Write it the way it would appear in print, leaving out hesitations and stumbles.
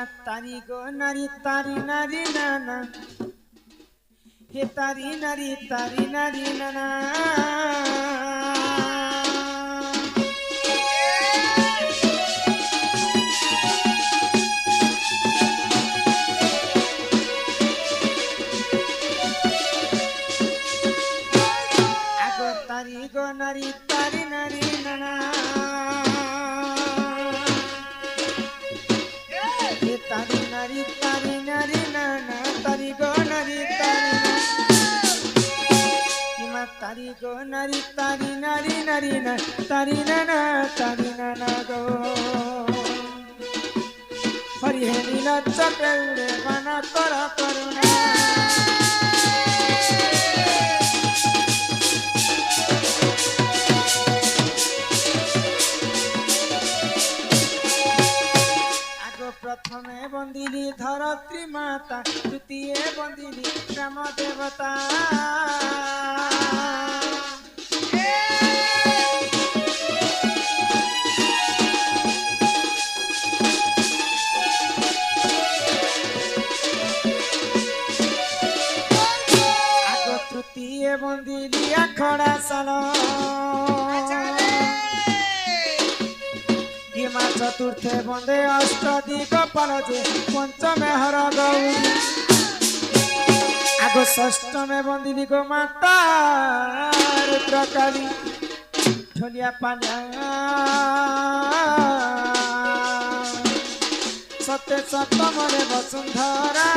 तारी गो नारी तारी नारी नाना हे तारी नारी नाना आगो तारी गो नारी नाना तारी नारी नाना तारी गो नारी तारी गो नारी ना तारी नाना गो हरि हे नीला चक्र उड़े बना तोरा करुणा प्रथमे बंदिली धरत्री माता द्वितीय बंदिली ग्राम देवता आगो तृतीय बंदिली आखड़ा साल चतुर्थे बंदे अष्टदिक पालजे पंचमे हर गौरी आगो षष्ठमे बंदिली गो माता रुद्रकाली ढोलिया पालिया सत्य सप्तमरे वसुंधरा